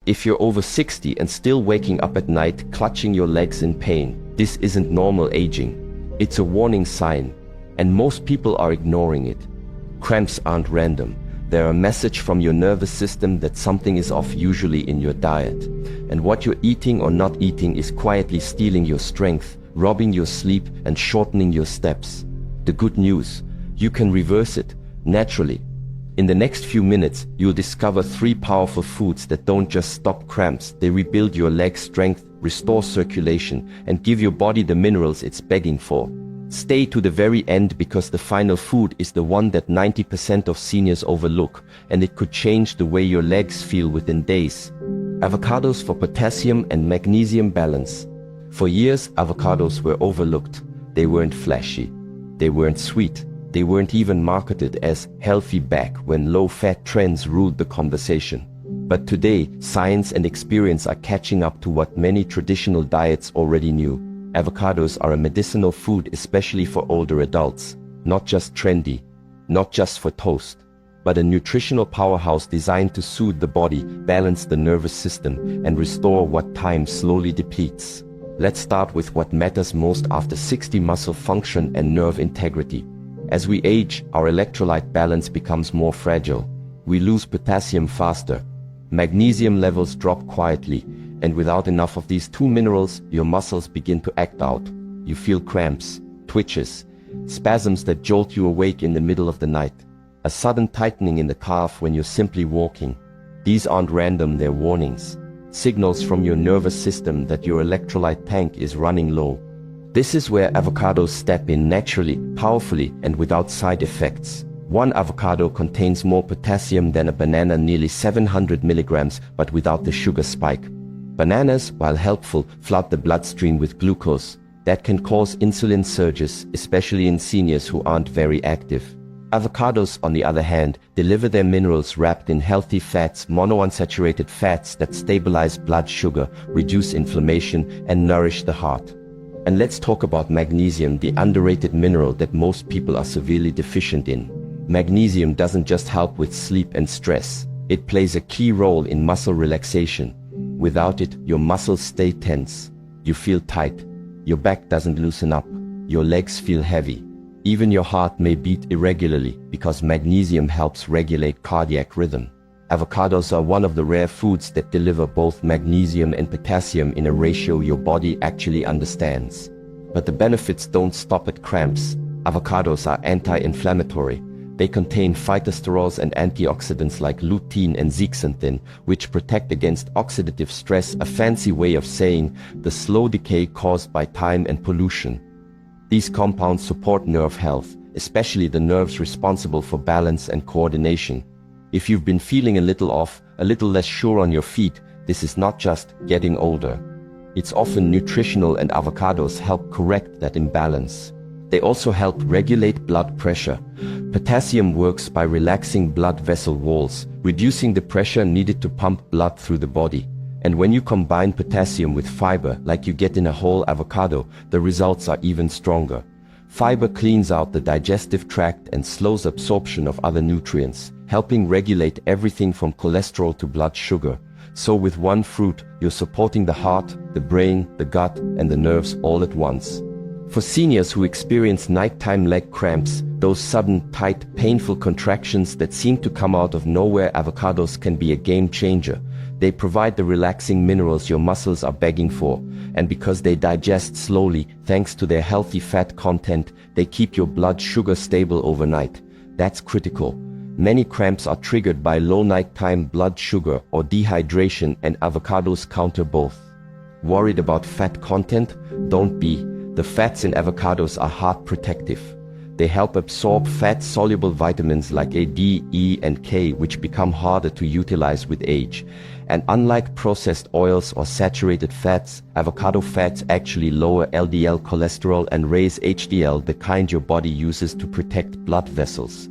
If you're over 60 and still waking up at night clutching your legs in pain, this isn't normal aging. It's a warning sign, and most people are ignoring it. Cramps aren't random. They're a message from your nervous system that something is off, usually in your diet. And what you're eating or not eating is quietly stealing your strength, robbing your sleep, and shortening your steps. The good news: you can reverse it, naturally. In the next few minutes, you'll discover 3 powerful foods that don't just stop cramps, they rebuild your leg strength, restore circulation, and give your body the minerals it's begging for. Stay to the very end, because the final food is the one that 90% of seniors overlook, and it could change the way your legs feel within days. Avocados for potassium and magnesium balance. For years, avocados were overlooked. They weren't flashy. They weren't sweet. They weren't even marketed as healthy back when low-fat trends ruled the conversation. But today, science and experience are catching up to what many traditional diets already knew. Avocados are a medicinal food, especially for older adults. Not just trendy, not just for toast, but a nutritional powerhouse designed to soothe the body, balance the nervous system, and restore what time slowly depletes. Let's start with what matters most after 60: muscle function and nerve integrity. As we age, our electrolyte balance becomes more fragile. We lose potassium faster. Magnesium levels drop quietly, and without enough of these 2 minerals, your muscles begin to act out. You feel cramps, twitches, spasms that jolt you awake in the middle of the night, a sudden tightening in the calf when you're simply walking. These aren't random, they're warnings, signals from your nervous system that your electrolyte tank is running low. This is where avocados step in naturally, powerfully, and without side effects. One avocado contains more potassium than a banana, nearly 700 milligrams, but without the sugar spike. Bananas, while helpful, flood the bloodstream with glucose. That can cause insulin surges, especially in seniors who aren't very active. Avocados, on the other hand, deliver their minerals wrapped in healthy fats, monounsaturated fats that stabilize blood sugar, reduce inflammation, and nourish the heart. And let's talk about magnesium, the underrated mineral that most people are severely deficient in. Magnesium doesn't just help with sleep and stress. It plays a key role in muscle relaxation. Without it, your muscles stay tense. You feel tight. Your back doesn't loosen up. Your legs feel heavy. Even your heart may beat irregularly, because magnesium helps regulate cardiac rhythm. Avocados are one of the rare foods that deliver both magnesium and potassium in a ratio your body actually understands. But the benefits don't stop at cramps. Avocados are anti-inflammatory. They contain phytosterols and antioxidants like lutein and zeaxanthin, which protect against oxidative stress, a fancy way of saying the slow decay caused by time and pollution. These compounds support nerve health, especially the nerves responsible for balance and coordination. If you've been feeling a little off, a little less sure on your feet, this is not just getting older. It's often nutritional, and avocados help correct that imbalance. They also help regulate blood pressure. Potassium works by relaxing blood vessel walls, reducing the pressure needed to pump blood through the body. And when you combine potassium with fiber, like you get in a whole avocado, the results are even stronger. Fiber cleans out the digestive tract and slows absorption of other nutrients, helping regulate everything from cholesterol to blood sugar. So with one fruit, you're supporting the heart, the brain, the gut, and the nerves all at once. For seniors who experience nighttime leg cramps, those sudden, tight, painful contractions that seem to come out of nowhere, avocados can be a game changer. They provide the relaxing minerals your muscles are begging for, and because they digest slowly, thanks to their healthy fat content, they keep your blood sugar stable overnight. That's critical. Many cramps are triggered by low nighttime blood sugar or dehydration, and avocados counter both. Worried about fat content? Don't be. The fats in avocados are heart protective. They help absorb fat-soluble vitamins like A, D, E, and K, which become harder to utilize with age. And unlike processed oils or saturated fats, avocado fats actually lower LDL cholesterol and raise HDL, the kind your body uses to protect blood vessels.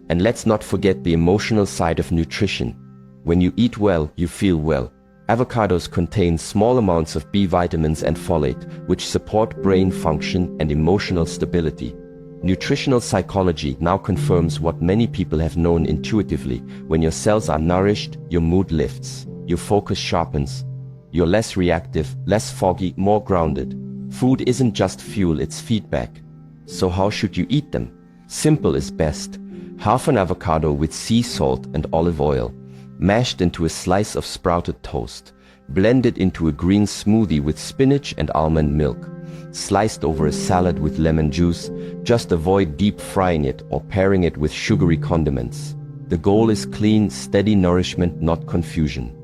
And let's not forget the emotional side of nutrition. When you eat well, you feel well. Avocados contain small amounts of B vitamins and folate, which support brain function and emotional stability. Nutritional psychology now confirms what many people have known intuitively. When your cells are nourished, your mood lifts. your focus sharpens. You're less reactive, less foggy, more grounded. Food isn't just fuel, it's feedback. So how should you eat them? Simple is best. Half an avocado with sea salt and olive oil, mashed into a slice of sprouted toast, blended into a green smoothie with spinach and almond milk, sliced over a salad with lemon juice. Just avoid deep frying it or pairing it with sugary condiments. The goal is clean, steady nourishment, not confusion.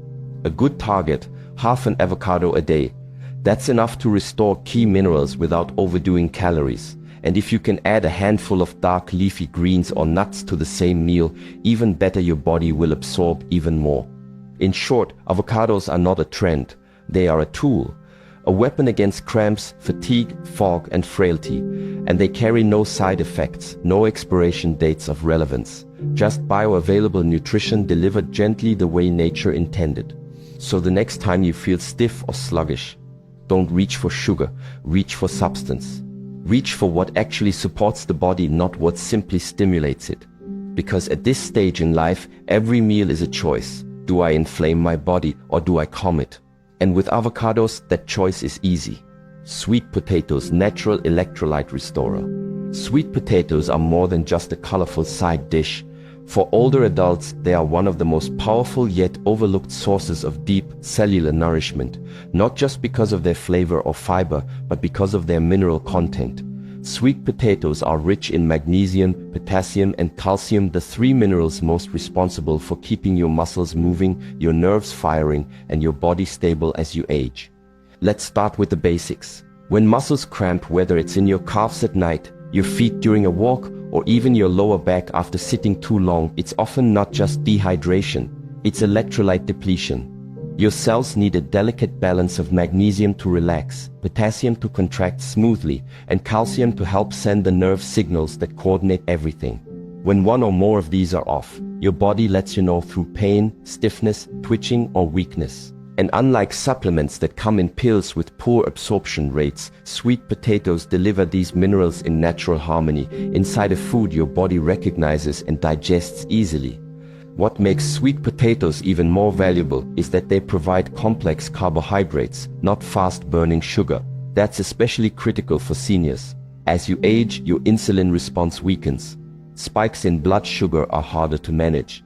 A good target, half an avocado a day. That's enough to restore key minerals without overdoing calories. And if you can add a handful of dark leafy greens or nuts to the same meal, even better, your body will absorb even more. In short, avocados are not a trend, they are a tool. A weapon against cramps, fatigue, fog, and frailty. And they carry no side effects, no expiration dates of relevance. Just bioavailable nutrition delivered gently the way nature intended. So the next time you feel stiff or sluggish, don't reach for sugar, reach for substance. Reach for what actually supports the body, not what simply stimulates it. Because at this stage in life, every meal is a choice. Do I inflame my body or do I calm it? And with avocados, that choice is easy. Sweet potatoes, natural electrolyte restorer. Sweet potatoes are more than just a colorful side dish. For older adults, they are one of the most powerful yet overlooked sources of deep cellular nourishment, not just because of their flavor or fiber, but because of their mineral content. Sweet potatoes are rich in magnesium, potassium, and calcium, the three minerals most responsible for keeping your muscles moving, your nerves firing, and your body stable as you age. Let's start with the basics. When muscles cramp, whether it's in your calves at night, your feet during a walk, or even your lower back after sitting too long, it's often not just dehydration, it's electrolyte depletion. Your cells need a delicate balance of magnesium to relax, potassium to contract smoothly, and calcium to help send the nerve signals that coordinate everything. When one or more of these are off, your body lets you know through pain, stiffness, twitching, or weakness. And unlike supplements that come in pills with poor absorption rates, sweet potatoes deliver these minerals in natural harmony, inside a food your body recognizes and digests easily. What makes sweet potatoes even more valuable is that they provide complex carbohydrates, not fast-burning sugar. That's especially critical for seniors. As you age, your insulin response weakens. Spikes in blood sugar are harder to manage.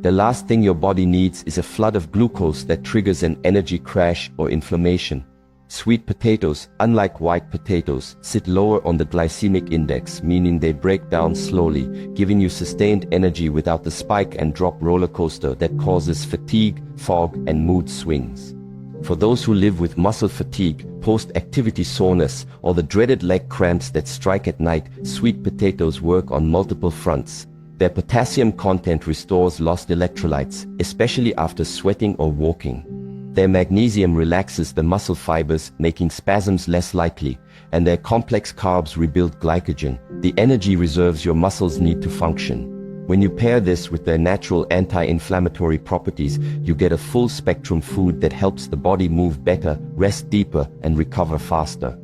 The last thing your body needs is a flood of glucose that triggers an energy crash or inflammation. Sweet potatoes, unlike white potatoes, sit lower on the glycemic index, meaning they break down slowly, giving you sustained energy without the spike and drop roller coaster that causes fatigue, fog, and mood swings. For those who live with muscle fatigue, post-activity soreness, or the dreaded leg cramps that strike at night, sweet potatoes work on multiple fronts. Their potassium content restores lost electrolytes, especially after sweating or walking. Their magnesium relaxes the muscle fibers, making spasms less likely, and their complex carbs rebuild glycogen, the energy reserves your muscles need to function. When you pair this with their natural anti-inflammatory properties, you get a full-spectrum food that helps the body move better, rest deeper, and recover faster.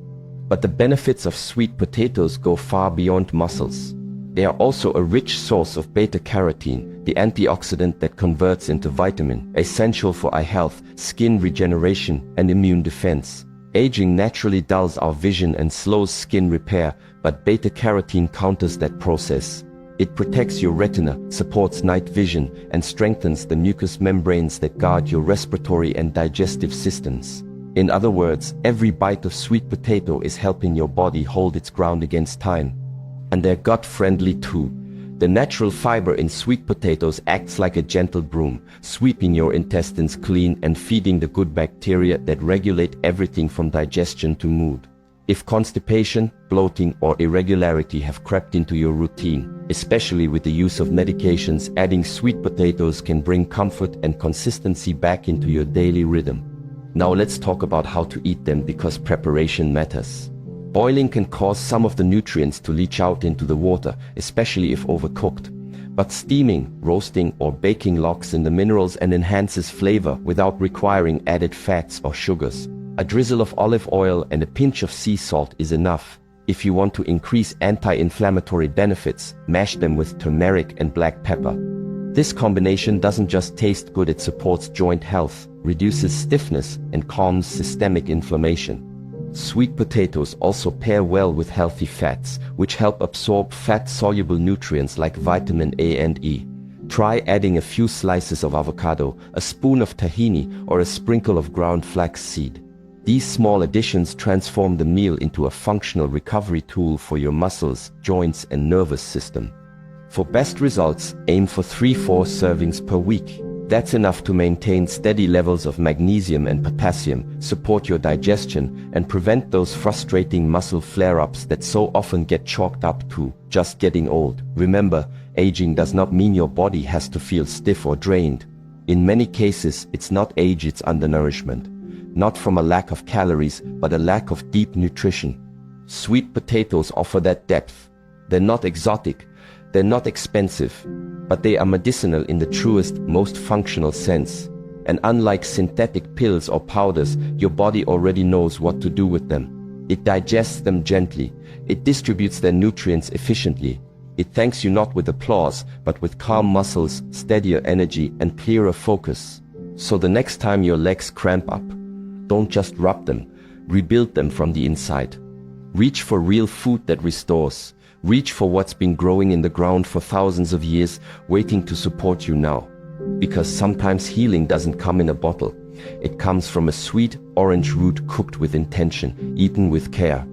But the benefits of sweet potatoes go far beyond muscles. They are also a rich source of beta-carotene, the antioxidant that converts into vitamin, essential for eye health, skin regeneration, and immune defense. Aging naturally dulls our vision and slows skin repair, but beta-carotene counters that process. It protects your retina, supports night vision, and strengthens the mucous membranes that guard your respiratory and digestive systems. In other words, every bite of sweet potato is helping your body hold its ground against time. And they're gut-friendly too. The natural fiber in sweet potatoes acts like a gentle broom, sweeping your intestines clean and feeding the good bacteria that regulate everything from digestion to mood. If constipation, bloating, or irregularity have crept into your routine, especially with the use of medications, adding sweet potatoes can bring comfort and consistency back into your daily rhythm. Now let's talk about how to eat them, because preparation matters. Boiling can cause some of the nutrients to leach out into the water, especially if overcooked. But steaming, roasting, or baking locks in the minerals and enhances flavor without requiring added fats or sugars. A drizzle of olive oil and a pinch of sea salt is enough. If you want to increase anti-inflammatory benefits, mash them with turmeric and black pepper. This combination doesn't just taste good, it supports joint health, reduces stiffness, and calms systemic inflammation. Sweet potatoes also pair well with healthy fats, which help absorb fat-soluble nutrients like vitamin A and E. Try adding a few slices of avocado, a spoon of tahini, or a sprinkle of ground flax seed. These small additions transform the meal into a functional recovery tool for your muscles, joints, and nervous system. For best results, aim for 3-4 servings per week. That's enough to maintain steady levels of magnesium and potassium, support your digestion, and prevent those frustrating muscle flare-ups that so often get chalked up to just getting old. Remember, aging does not mean your body has to feel stiff or drained. In many cases, it's not age, it's undernourishment. Not from a lack of calories, but a lack of deep nutrition. Sweet potatoes offer that depth. They're not exotic, they're not expensive, but they are medicinal in the truest, most functional sense. And unlike synthetic pills or powders, your body already knows what to do with them. It digests them gently. It distributes their nutrients efficiently. It thanks you not with applause, but with calm muscles, steadier energy, and clearer focus. So the next time your legs cramp up, don't just rub them, rebuild them from the inside. Reach for real food that restores. Reach for what's been growing in the ground for thousands of years, waiting to support you now. Because sometimes healing doesn't come in a bottle. It comes from a sweet orange root cooked with intention, eaten with care.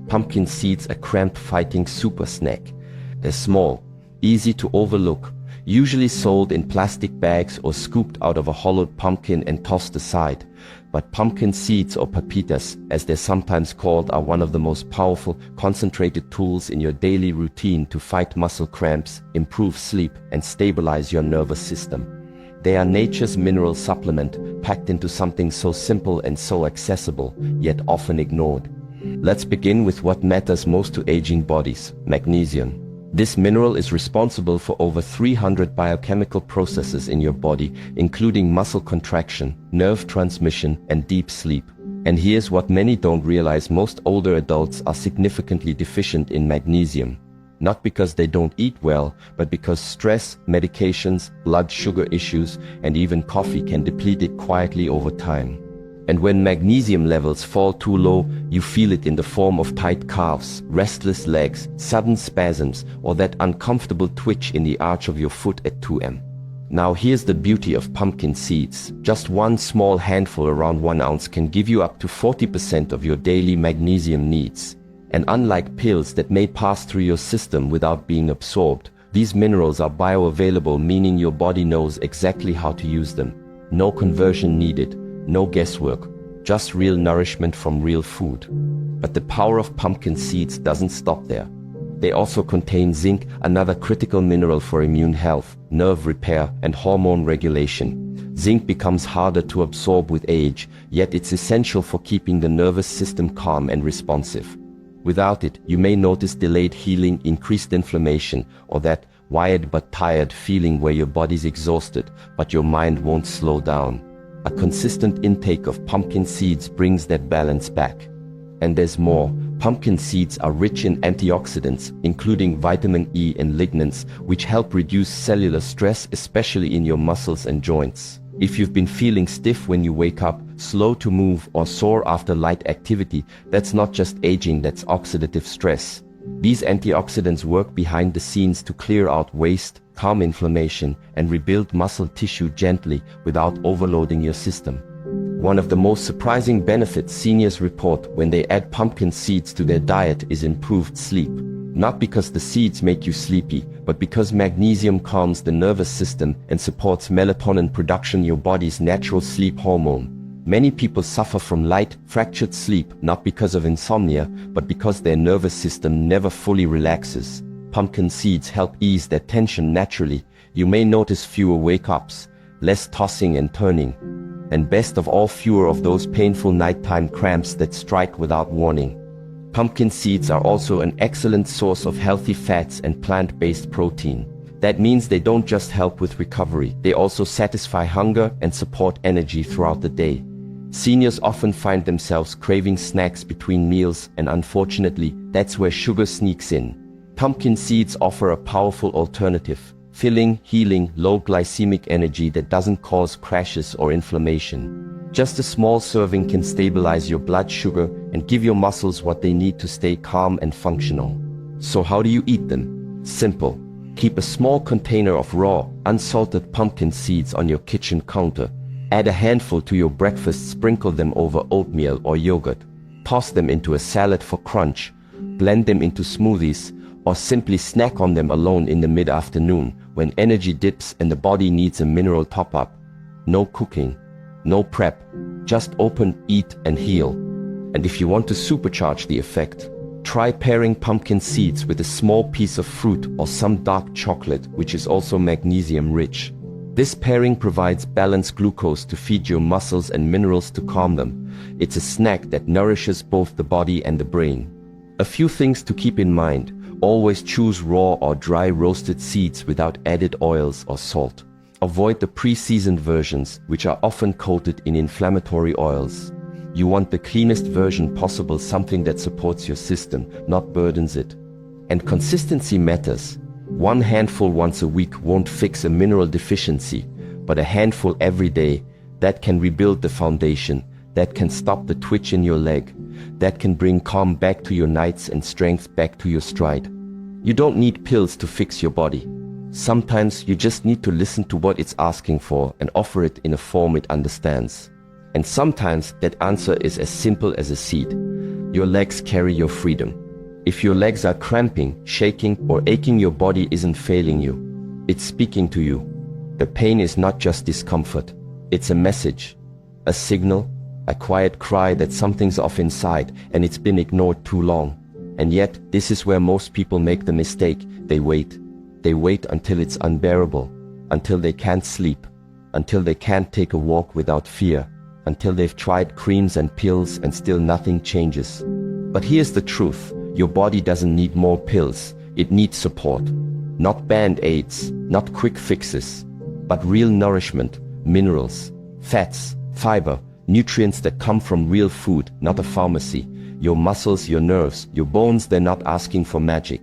Pumpkin seeds are cramp-fighting super snack. They're small, easy to overlook, usually sold in plastic bags or scooped out of a hollowed pumpkin and tossed aside. But pumpkin seeds, or pepitas, as they're sometimes called, are one of the most powerful, concentrated tools in your daily routine to fight muscle cramps, improve sleep, and stabilize your nervous system. They are nature's mineral supplement, packed into something so simple and so accessible, yet often ignored. Let's begin with what matters most to aging bodies: magnesium. This mineral is responsible for over 300 biochemical processes in your body, including muscle contraction, nerve transmission, and deep sleep. And here's what many don't realize: most older adults are significantly deficient in magnesium. Not because they don't eat well, but because stress, medications, blood sugar issues, and even coffee can deplete it quietly over time. And when magnesium levels fall too low, you feel it in the form of tight calves, restless legs, sudden spasms, or that uncomfortable twitch in the arch of your foot at 2 a.m. Now here's the beauty of pumpkin seeds. Just one small handful, around 1 ounce, can give you up to 40% of your daily magnesium needs. And unlike pills that may pass through your system without being absorbed, these minerals are bioavailable, meaning your body knows exactly how to use them. No conversion needed. No guesswork, just real nourishment from real food. But the power of pumpkin seeds doesn't stop there. They also contain zinc, another critical mineral for immune health, nerve repair, and hormone regulation. Zinc becomes harder to absorb with age, yet it's essential for keeping the nervous system calm and responsive. Without it, you may notice delayed healing, increased inflammation, or that wired but tired feeling where your body's exhausted, but your mind won't slow down. A consistent intake of pumpkin seeds brings that balance back. And there's more. Pumpkin seeds are rich in antioxidants, including vitamin E and lignans, which help reduce cellular stress, especially in your muscles and joints. If you've been feeling stiff when you wake up, slow to move, or sore after light activity, that's not just aging, that's oxidative stress. These antioxidants work behind the scenes to clear out waste, calm inflammation, and rebuild muscle tissue gently without overloading your system. One of the most surprising benefits seniors report when they add pumpkin seeds to their diet is improved sleep. Not because the seeds make you sleepy, but because magnesium calms the nervous system and supports melatonin production, your body's natural sleep hormone. Many people suffer from light, fractured sleep, not because of insomnia, but because their nervous system never fully relaxes. Pumpkin seeds help ease that tension naturally. You may notice fewer wake-ups, less tossing and turning, and best of all, fewer of those painful nighttime cramps that strike without warning. Pumpkin seeds are also an excellent source of healthy fats and plant-based protein. That means they don't just help with recovery, they also satisfy hunger and support energy throughout the day. Seniors often find themselves craving snacks between meals, and unfortunately, that's where sugar sneaks in. Pumpkin seeds offer a powerful alternative. filling, healing, low glycemic energy that doesn't cause crashes or inflammation. Just a small serving can stabilize your blood sugar and give your muscles what they need to stay calm and functional. So how do you eat them? Simple. Keep a small container of raw, unsalted pumpkin seeds on your kitchen counter. Add a handful to your breakfast, sprinkle them over oatmeal or yogurt. Toss them into a salad for crunch. Blend them into smoothies, or simply snack on them alone in the mid-afternoon when energy dips and the body needs a mineral top-up. No cooking, no prep, just open, eat and heal. And if you want to supercharge the effect, try pairing pumpkin seeds with a small piece of fruit or some dark chocolate, which is also magnesium rich. This pairing provides balanced glucose to feed your muscles and minerals to calm them. It's a snack that nourishes both the body and the brain. A few things to keep in mind. Always choose raw or dry roasted seeds without added oils or salt. Avoid the pre-seasoned versions, which are often coated in inflammatory oils. You want the cleanest version possible, something that supports your system, not burdens it. And consistency matters. One handful once a week won't fix a mineral deficiency, but a handful every day, that can rebuild the foundation, that can stop the twitch in your leg, that can bring calm back to your nights and strength back to your stride. You don't need pills to fix your body. Sometimes you just need to listen to what it's asking for and offer it in a form it understands. And sometimes that answer is as simple as a seed. Your legs carry your freedom. If your legs are cramping, shaking, or aching, your body isn't failing you. It's speaking to you. The pain is not just discomfort. It's a message, a signal, a quiet cry that something's off inside and it's been ignored too long. And yet, this is where most people make the mistake. They wait. They wait until it's unbearable, until they can't sleep, until they can't take a walk without fear, until they've tried creams and pills and still nothing changes. But here's the truth. Your body doesn't need more pills. It needs support. Not band-aids, not quick fixes, but real nourishment, minerals, fats, fiber, nutrients that come from real food, not a pharmacy. Your muscles, your nerves, your bones, they're not asking for magic.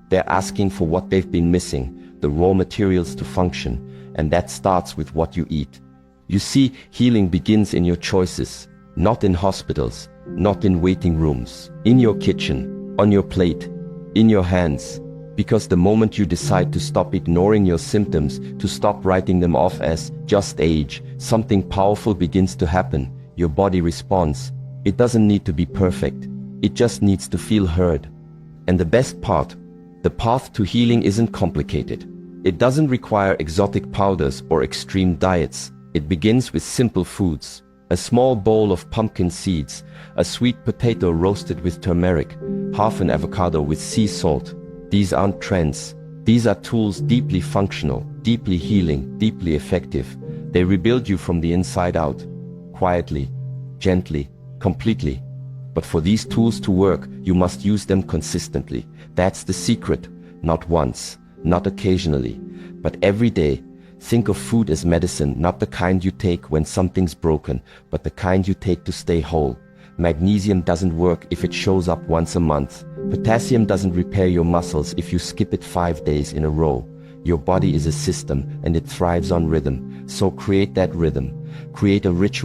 They're asking for what they've been missing, the raw materials to function, and that starts with what you eat. You see, healing begins in your choices, not in hospitals, not in waiting rooms, in your kitchen, on your plate, in your hands. Because the moment you decide to stop ignoring your symptoms, to stop writing them off as just age, something powerful begins to happen. Your body responds. It doesn't need to be perfect. It just needs to feel heard. And the best part, the path to healing isn't complicated. It doesn't require exotic powders or extreme diets. It begins with simple foods. A small bowl of pumpkin seeds, a sweet potato roasted with turmeric, half an avocado with sea salt. These aren't trends. These are tools deeply functional, deeply healing, deeply effective. They rebuild you from the inside out, quietly, gently, completely. But for these tools to work, you must use them consistently. That's the secret. Not once, not occasionally, but every day. Think of food as medicine, not the kind you take when something's broken, but the kind you take to stay whole. Magnesium doesn't work if it shows up once a month. Potassium doesn't repair your muscles if you skip it 5 days in a row. Your body is a system and it thrives on rhythm. So create that rhythm. Create a ritual.